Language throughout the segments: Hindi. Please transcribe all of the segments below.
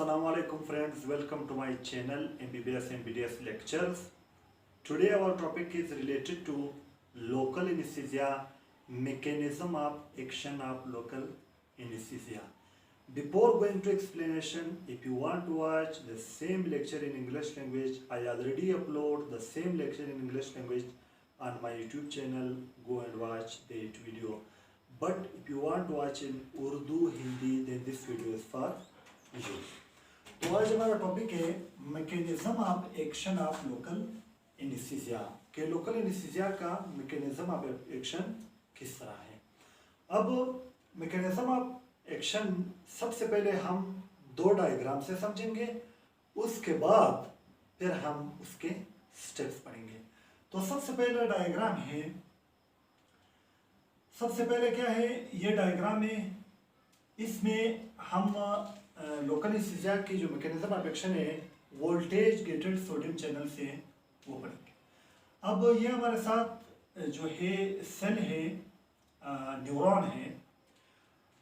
Assalamu alaikum friends, welcome to my channel MBBS and BDS lectures. Today our topic is related to local anesthesia, mechanism of action of local anesthesia. Before going to explanation, if you want to watch the same lecture in English language, I already upload the same lecture in English language on my YouTube channel. Go and watch that video. But if you want to watch in Urdu, Hindi, then this video is for you. तो आज हमारा टॉपिक है mechanism of action of local anaesthesia के लोकल एनेस्थीसिया का मैकेनिज्म ऑफ एक्शन किस तरह है। अब मैकेनिज्म ऑफ एक्शन सबसे पहले हम दो डायग्राम से समझेंगे, उसके बाद फिर हम उसके स्टेप्स पढ़ेंगे। तो सबसे पहले डायग्राम है, सबसे पहले क्या है ये डायग्राम है, इसमें हम लोकल एनेस्थीसिया की जो मैकेनिज्म ऑफ एक्शन है वोल्टेज गेटेड सोडियम चैनल से वो पढ़ेंगे। अब ये हमारे साथ जो है सेल है, न्यूरॉन है,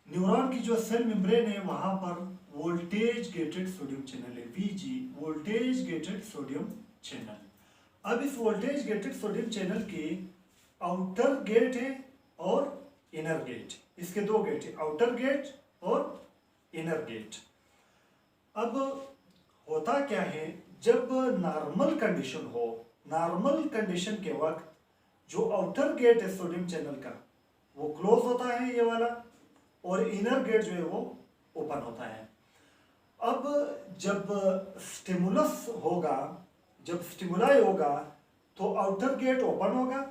न्यूरॉन की जो सेल मेम्ब्रेन है वहाँ पर वोल्टेज गेटेड सोडियम चैनल है, VG voltage gated sodium channel. अब इस वोल्टेज गेटेड सोडियम चैनल के आउटर गेट है और इनर गेट, इसके दो गेट है, आउटर गेट और इनर गेट। अब होता क्या है, जब नॉर्मल कंडीशन हो, नॉर्मल कंडीशन के वक्त जो आउटर गेट है सोडियम चैनल का वो क्लोज होता है ये वाला, और इनर गेट जो है वो ओपन होता है। अब जब स्टिमुलस होगा, जब स्टिमुलाई होगा तो आउटर गेट ओपन होगा,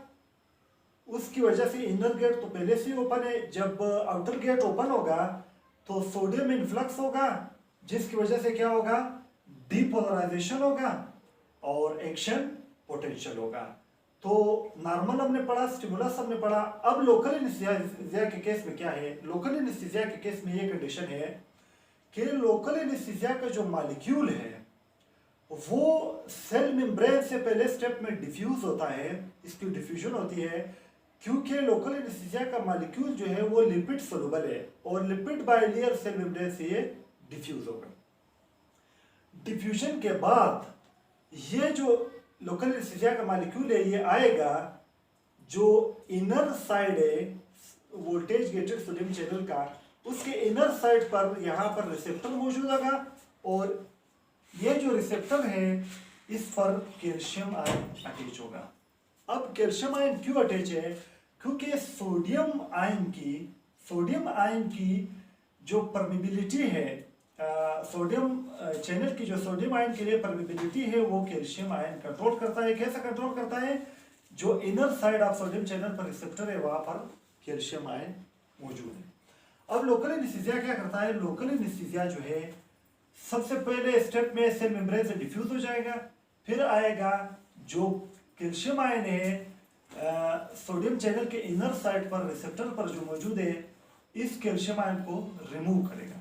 उसकी वजह से इनर गेट तो पहले से ही ओपन है। जब आउटर गेट ओपन होगा तो सोडियम इन्फ्लक्स होगा, जिसकी वजह से क्या होगा, डीपोलराइजेशन होगा और एक्शन पोटेंशियल होगा। तो नॉर्मल हमने पढ़ा, स्टिमुलस हमने पढ़ा। अब लोकल एनेस्थीसिया के केस में क्या है, लोकल एनेस्थीसिया के केस में ये कंडीशन है कि लोकल एनेस्थीसिया का जो मॉलिक्यूल है वो सेल मेम्ब्रेन से पहले स्टेप में डिफ्यूज होता है, इसकी डिफ्यूजन होती है, क्योंकि लोकल एनेस्थीसिया का मॉलिक्यूल जो है वो लिपिड सोलुबल है और लिपिड बाइलेयर सेल मेम्ब्रेन से ये डिफ्यूज होगा। डिफ्यूजन के बाद ये जो लोकल एनेस्थीसिया का मॉलिक्यूल है ये आएगा, जो इनर साइड है वोल्टेज गेटेड सोडियम चैनल का, उसके इनर साइड पर यहाँ पर रिसेप्टर मौजूद होगा, और ये जो रिसेप्टर है इस पर कैल्शियम आयन अटैच होगा। अब कैल्शियम आयन क्यों अटैच है, क्योंकि सोडियम आयन की जो परमिबिलिटी है, सोडियम चैनल की जो सोडियम आयन के लिए परमिबिलिटी है वो कैल्शियम आयन कंट्रोल करता है। कैसे कंट्रोल करता है, जो inner side of sodium channel पर रिसेप्टर है वहां पर कैल्शियम आयन मौजूद है। अब लोकल एनेस्थीसिया क्या करता है, लोकल एनेस्थीसिया जो है सबसे पहले स्टेप में सेल मेम्ब्रेन से डिफ्यूज हो जाएगा, फिर आएगा जो कैल्शियम आयन है सोडियम चैनल के इनर साइड पर रिसेप्टर पर जो मौजूद है, इस कैल्शियम आयन को रिमूव करेगा।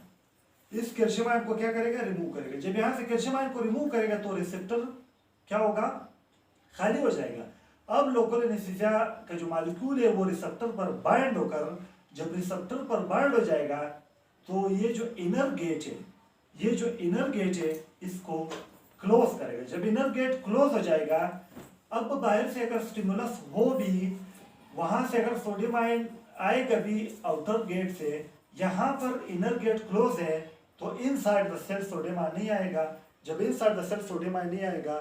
इस कैल्शियम आयन को क्या करेगा, रिमूव करेगा। जब यहाँ से कैल्शियम आयन को रिमूव करेगा तो रिसेप्टर क्या होगा, खाली हो जाएगा। अब लोकल एनेस्थीसिया का जो मॉलिक्यूल है वो रिसेप्टर पर बाइंड होकर, जब रिसेप्टर पर बाइंड हो जाएगा तो ये जो इनर गेट है, ये जो इनर गेट है इसको क्लोज करेगा। जब इनर गेट क्लोज हो जाएगा, अब बाहर से अगर स्टिमुलस हो भी, वहां से अगर सोडियम आयन आएगा भी आउटर गेट से, यहाँ पर इनर गेट क्लोज है तो inside the cell sodium ion नहीं आएगा। जब inside the cell sodium ion नहीं आएगा,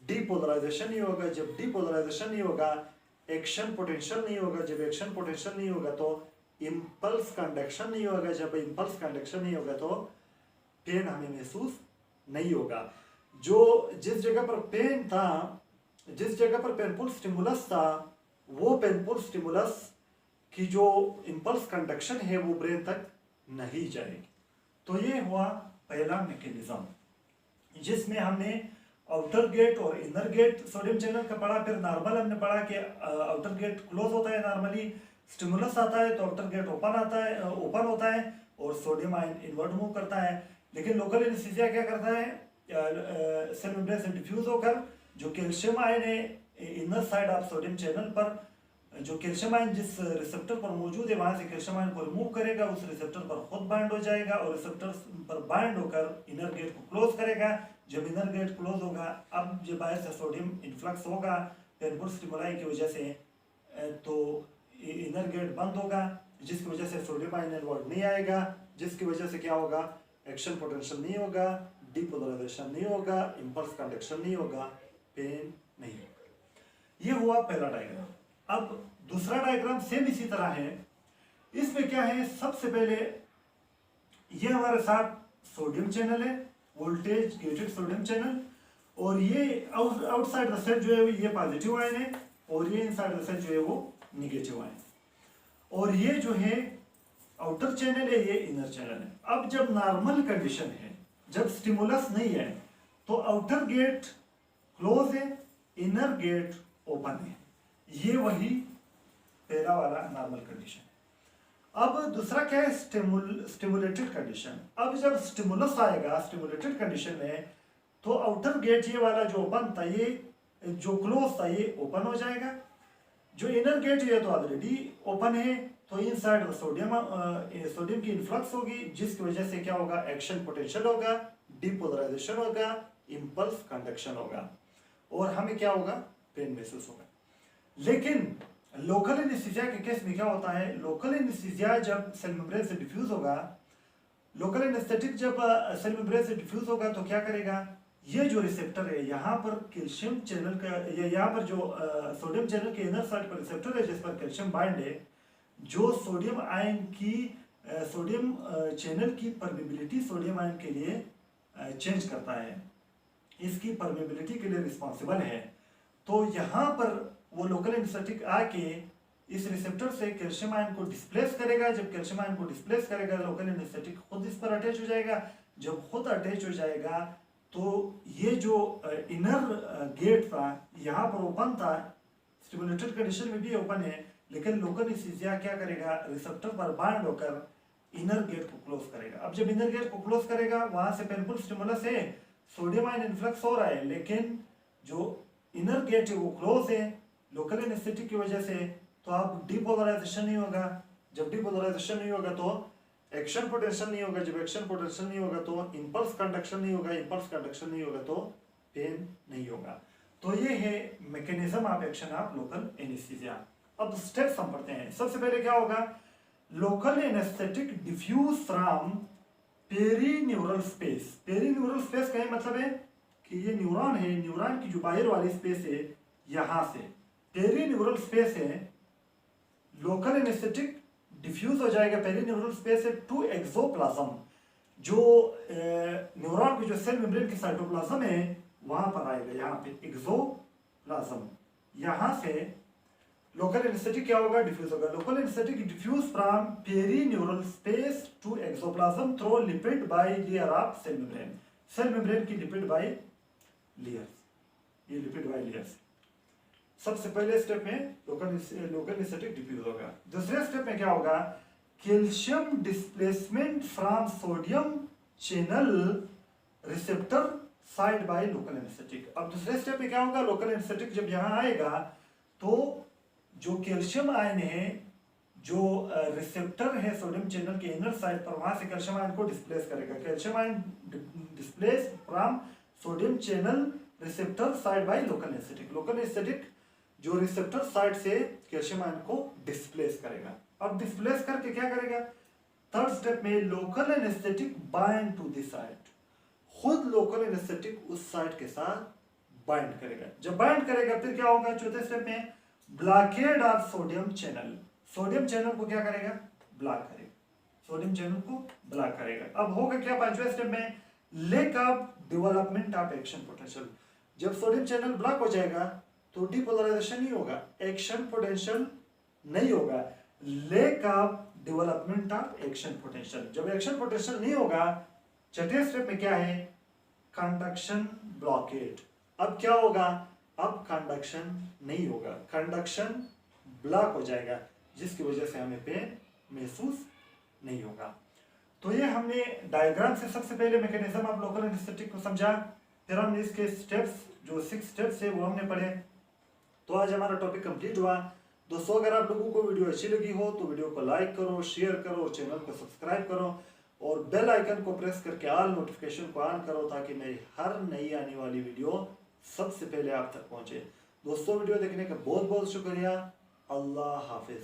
डीपोलराइजेशन नहीं होगा। जब डीपोलराइजेशन नहीं होगा, एक्शन पोटेंशियल नहीं होगा। जब एक्शन पोटेंशियल नहीं होगा तो इम्पल्स कंडक्शन नहीं होगा। जब इम्पल्स कंडक्शन नहीं होगा तो पेन हमें महसूस नहीं होगा। जो जिस जगह पर पेन था, जिस जगह पर पेनफुल स्टिमुलस था, वो पेनफुल स्टिमुलस की जो इम्पल्स कंडक्शन है वो ब्रेन तक नहीं जाएगी। तो ये हुआ पहला मैकेनिज्म, जिसमें हमने आउटर गेट और इनर गेट सोडियम चैनल का पढ़ा। फिर नॉर्मल हमने पढ़ा कि आउटर गेट क्लोज होता है, नॉर्मली स्टिमुलस आता है तो आउटर गेट ओपन होता है और सोडियम आयन इनवर्ट मूव करता है। लेकिन लोकल एनेस्थीसिया क्या करता है, सेल मेम्ब्रेन से डिफ्यूज होकर जो कैल्शियम आयन है inner side of sodium channel पर जो कैल्शियम आयन जिस रिसेप्टर पर मौजूद है वहां से कैल्शियम आयन को रिमूव करेगा, उस रिसेप्टर पर खुद बाइंड हो जाएगा और रिसेप्टर पर बाइंड होकर इनर गेट को क्लोज करेगा। जब इनर गेट क्लोज होगा, अब जब बाहर से सोडियम इन्फ्लक्स होगा पेनपुल स्टिमुलाई की वजह से, तो इनर गेट बंद होगा, जिसकी वजह से सोडियम आयन इनवर्ड नहीं आएगा, जिसकी वजह से क्या होगा, एक्शन पोटेंशियल नहीं होगा, डीपोलराइजेशन नहीं होगा, इंपल्स कंडक्शन नहीं होगा, पेन नहीं होगा। ये हुआ पहला डायग्राम। अब दूसरा डायग्राम सेम इसी तरह है। इसमें क्या है, सबसे पहले ये हमारे साथ सोडियम चैनल है, वोल्टेज गेटेड सोडियम चैनल, और ये आउटसाइड द सेल जो है ये पॉजिटिव आयन है, और ये इनसाइड द सेल जो है वो निगेटिव आयन, और ये जो है आउटर चैनल है, ये इनर चैनल है। अब जब नॉर्मल कंडीशन है, जब स्टिमुलस नहीं है, तो आउटर गेट क्लोज है, इनर गेट ओपन है। ये वही पहला वाला नॉर्मल कंडीशन है। अब दूसरा क्या है, स्टिमुलेटेड कंडीशन। अब जब स्टिमुलस आएगा स्टिमुलेटेड कंडीशन में, तो आउटर गेट ये वाला जो ओपन था, ये जो क्लोज था ये ओपन हो जाएगा। जो इनर गेट ये तो ऑलरेडी ओपन है, तो इनसाइड सोडियम की इन्फ्लक्स होगी, जिसकी वजह से क्या होगा, एक्शन पोटेंशियल होगा, डीपोलराइजेशन होगा, इंपल्स कंडक्शन होगा, और हमें क्या होगा, पेन महसूस होगा। लेकिन लोकल एनेस्थीसिया के केस में क्या होता है, लोकल एनेस्थीसिया जब सेल मेम्ब्रेन से डिफ्यूज होगा, लोकल एनेस्थेटिक जब सेल मेम्ब्रेन से डिफ्यूज होगा, तो क्या करेगा, ये जो रिसेप्टर है यहाँ पर कैल्शियम चैनल का, यहाँ पर जो सोडियम चैनल के इनर साइड पर रिसेप्टर है जिस पर कैल्शियम बाइंड है, जो सोडियम आयन की सोडियम चैनल की परमेबिलिटी सोडियम आयन के लिए चेंज करता है, इसकी परमेबिलिटी के लिए रिस्पॉन्सिबल है। तो यहाँ पर वो लोकल एनेस्थेटिक आके इस रिसेप्टर से कैल्शियम आयन को डिस्प्लेस करेगा। जब कैल्शियम आयन को डिस्प्लेस करेगा, लोकल एनेस्थेटिक खुद इस पर अटैच हो जाएगा। जब खुद अटैच हो जाएगा, तो ये जो इनर गेट था यहाँ पर ओपन था, स्टिमुलेटेड कंडीशन में भी ओपन है, लेकिन लोकल एनेस्थीसिया क्या करेगा, रिसेप्टर पर बाइंड होकर इनर गेट को क्लोज करेगा। अब जब इनर गेट को क्लोज करेगा, वहां से पेनफुल स्टिमुलस है, सोडियम आयन इन्फ्लक्स हो रहा है, लेकिन जो इनर गेट है वो क्लोज है लोकल एनेस्थेटिक की वजह से, तो अब डीपोलराइजेशन नहीं होगा। जब डीपोलराइजेशन नहीं होगा तो एक्शन पोटेंशियल नहीं होगा, जब एक्शन पोटेंशियल नहीं होगा तो इंपल्स कंडक्शन नहीं होगा, इंपल्स कंडक्शन नहीं होगा तो पेन नहीं होगा। तो ये है mechanism of action of local anaesthesia. अब स्टेप्स हम पढ़ते हैं। सबसे पहले क्या होगा, local anaesthetic diffuse from perineural space. Perineural space का मतलब है कि ये न्यूरॉन है, न्यूरॉन की जो बाहर वाली स्पेस है, यहां से पेरीन्यूरल स्पेस है, लोकल एनेस्थेटिक डिफ्यूज हो जाएगा पेरीन्यूरल स्पेस है टू एक्सोप्लाज्म। जो न्यूरॉन की जो सेल मेम्ब्रेन की साइटोप्लाज्म है वहां पर आएगा, यहाँ पे एक्सोप्लाज्म, यहां से लोकल एनेस्थेटिक क्या होगा, डिफ्यूज होगा। Local anaesthetic diffuse from perineural space to axoplasm through lipid bilayer of cell membrane. Cell membrane की लिपिड बाय लेयर्स, ये लिपिड बाय लेयर्स। सबसे पहले स्टेप में लोकल एनेस्थेटिक डिफ्यूज होगा। दूसरे स्टेप में क्या होगा, calcium displacement from sodium channel receptor side by local anaesthetic. अब दूसरे स्टेप में क्या होगा, लोकल एनेस्थेटिक जब यहाँ आएगा तो जो कैल्शियम आयन है, जो रिसेप्टर है सोडियम चैनल के इनर साइड पर, वहां से कैल्शियम आयन को डिस्प्लेस करेगा। Calcium ion displace from sodium channel receptor side by local anaesthetic. Local anaesthetic जो रिसेप्टर साइड से कैल्शियम आयन को डिस्प्लेस करेगा। अब डिस्प्लेस करके क्या करेगा, थर्ड स्टेप में local anaesthetic bind to this side. खुद लोकल एनेस्थेटिक उस साइड के साथ बाइंड करेगा। जब बाइंड करेगा फिर क्या होगा, चौथे स्टेप में blockade of sodium channel. Sodium channel को क्या करेगा, ब्लॉक करेगा, सोडियम चैनल को ब्लॉक करेगा। अब होगा क्या पांचवें स्टेप में, lack of development of action potential. जब सोडियम चैनल ब्लॉक हो जाएगा तो डीपोलराइजेशन नहीं होगा, एक्शन पोटेंशियल नहीं होगा, lack of development of action potential. जब एक्शन पोटेंशियल नहीं होगा, छठे स्टेप में क्या है, कंडक्शन ब्लॉकेड। अब क्या होगा, अब कंडक्शन नहीं होगा, कंडक्शन ब्लॉक हो जाएगा, जिसकी वजह से हमें पेन महसूस नहीं होगा। तो ये हमने डायग्राम से सबसे पहले मैकेनिज्म ऑफ लोकल एनेस्थेटिक को समझा, फिर हमने इसके स्टेप्स जो 6 स्टेप्स है वो हमने पढ़े। तो आज हमारा टॉपिक कंप्लीट हुआ। दोस्तों अगर आप लोगों को वीडियो अच्छी लगी हो तो वीडियो को लाइक करो, शेयर करो, चैनल को सब्सक्राइब करो और बेल आइकन को प्रेस करके ऑल नोटिफिकेशन को ऑन करो ताकि मेरी हर नई आने वाली वीडियो सबसे पहले आप तक पहुंचे। दोस्तों वीडियो देखने का बहुत बहुत शुक्रिया। अल्लाह हाफिज।